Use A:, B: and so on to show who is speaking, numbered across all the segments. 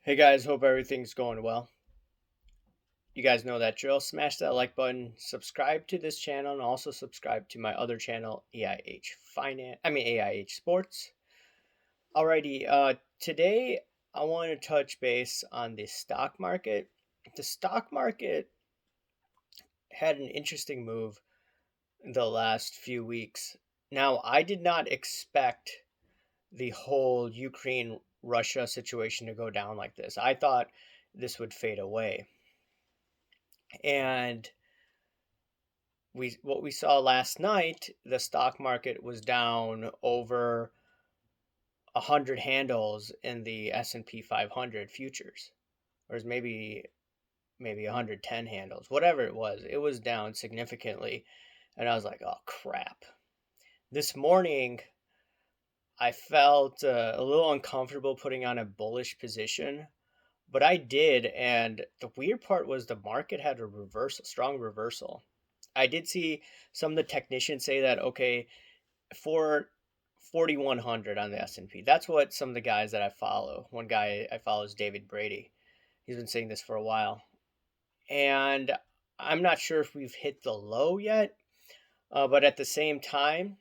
A: Hey guys, hope everything's going well. You guys know that drill. Smash that like button, subscribe to this channel, and also subscribe to my other channel, AIH Finance. AIH Sports. Alrighty, today I want to touch base on the stock market. The stock market had an interesting move the last few weeks. Now, I did not expect the whole Ukraine Russia situation to go down like this. I thought this would fade away. And what we saw last night, the stock market was down over 100 handles in the S&P 500 futures, or maybe 110 handles, whatever it was down significantly, and I was like, oh crap. This morning, I felt a little uncomfortable putting on a bullish position, but I did, and the weird part was the market had a strong reversal. I did see some of the technicians say that okay, for 4100 on the S&P. That's what some of the guys that I follow. One guy I follow is David Brady. He's been saying this for a while. And I'm not sure if we've hit the low yet, but at the same time,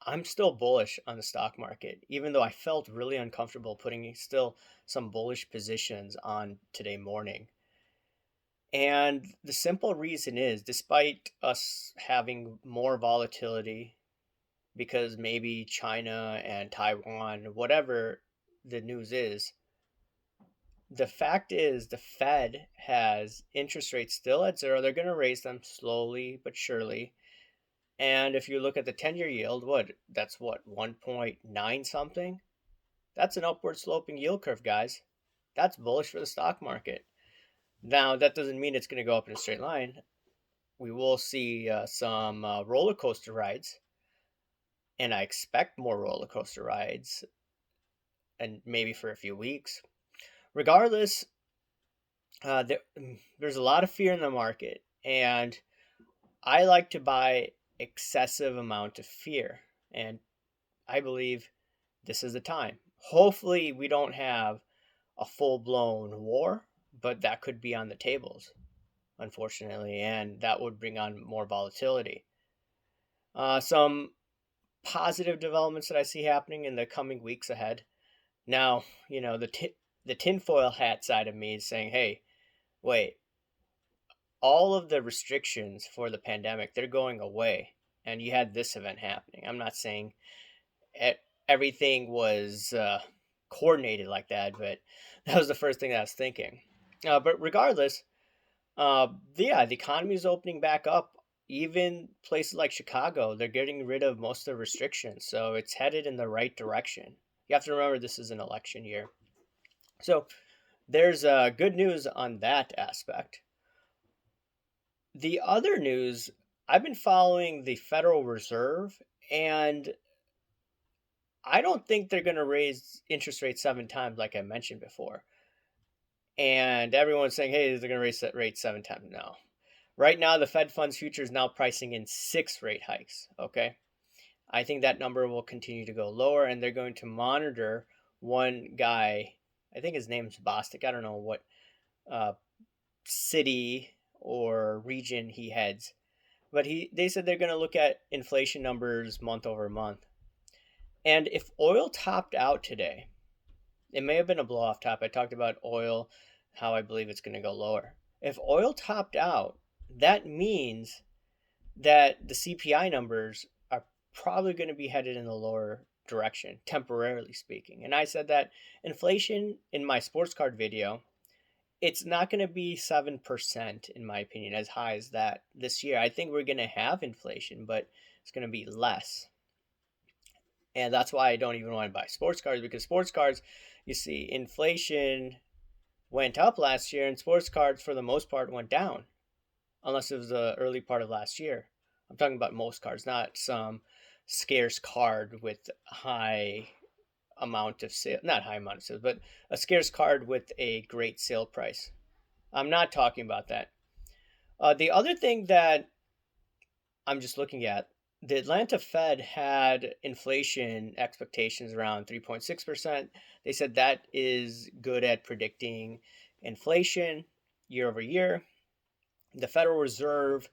A: I'm still bullish on the stock market, even though I felt really uncomfortable putting still some bullish positions on today morning. And the simple reason is, despite us having more volatility, because maybe China and Taiwan, whatever the news is, the fact is the Fed has interest rates still at zero. They're going to raise them slowly but surely. And if you look at the 10-year yield, that's what, 1.9 something? That's an upward sloping yield curve, guys. That's bullish for the stock market. Now, that doesn't mean it's going to go up in a straight line. We will see some roller coaster rides, and I expect more roller coaster rides, and maybe for a few weeks. Regardless, there's a lot of fear in the market, and I like to buy excessive amount of fear, and I believe this is the time. Hopefully, we don't have a full blown war, but that could be on the tables, unfortunately, and that would bring on more volatility. Some positive developments that I see happening in the coming weeks ahead. Now, the tinfoil hat side of me is saying, hey, wait, all of the restrictions for the pandemic, they're going away. And you had this event happening. I'm not saying everything was coordinated like that, but that was the first thing that I was thinking. But regardless, the economy is opening back up. Even places like Chicago, they're getting rid of most of the restrictions. So it's headed in the right direction. You have to remember this is an election year. So there's good news on that aspect. The other news, I've been following the Federal Reserve, and I don't think they're going to raise interest rates 7 times like I mentioned before. And everyone's saying, hey, they're going to raise that rate 7 times. No. Right now, the Fed funds future is now pricing in 6 rate hikes. Okay. I think that number will continue to go lower, and they're going to monitor one guy. I think his name's Bostic. I don't know what city or region he heads, but they said they're going to look at inflation numbers month over month. And if oil topped out today, it may have been a blow off top. I talked about oil, how I believe it's going to go lower. If oil topped out, that means that the CPI numbers are probably going to be headed in the lower direction, temporarily speaking. And I said that inflation in my sports card video, it's not going to be 7%, in my opinion, as high as that this year. I think we're going to have inflation, but it's going to be less. And that's why I don't even want to buy sports cards, because sports cards, you see, inflation went up last year and sports cards, for the most part, went down, unless it was the early part of last year. I'm talking about most cards, not some scarce card with high amount of sale, not high amount of sales, but a scarce card with a great sale price. I'm not talking about that. The other thing that I'm just looking at, the Atlanta Fed had inflation expectations around 3.6%. They said that is good at predicting inflation year over year. The Federal Reserve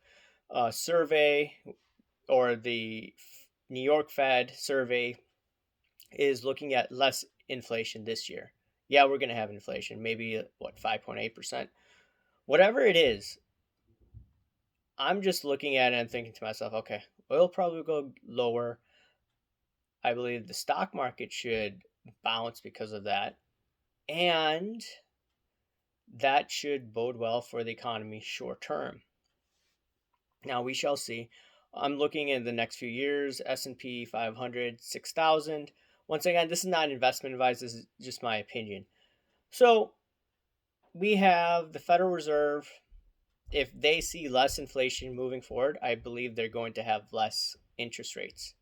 A: survey, or the New York Fed survey, is looking at less inflation this year. Yeah, we're going to have inflation, maybe what, 5.8%. Whatever it is, I'm just looking at it and thinking to myself, okay, oil probably go lower. I believe the stock market should bounce because of that. And that should bode well for the economy short term. Now we shall see. I'm looking in the next few years, S&P 500, 6,000. Once again, this is not investment advice, this is just my opinion. So we have the Federal Reserve. If they see less inflation moving forward, I believe they're going to have less interest rates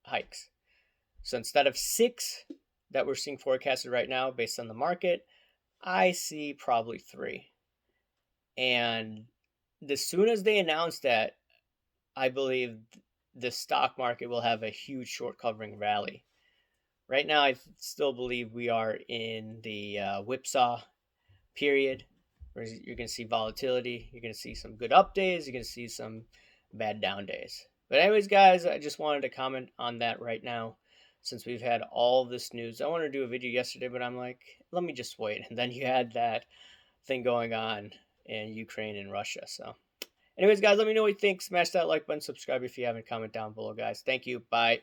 A: hikes. So instead of 6 that we're seeing forecasted right now based on the market, I see probably 3. And as soon as they announce that, I believe the stock market will have a huge short covering rally. Right now, I still believe we are in the whipsaw period, where you're going to see volatility. You're going to see some good up days. You're going to see some bad down days. But anyways, guys, I just wanted to comment on that right now, since we've had all this news. I wanted to do a video yesterday, but I'm like, let me just wait. And then you had that thing going on in Ukraine and Russia. So anyways, guys, let me know what you think. Smash that like button, subscribe if you haven't, comment down below, guys. Thank you. Bye.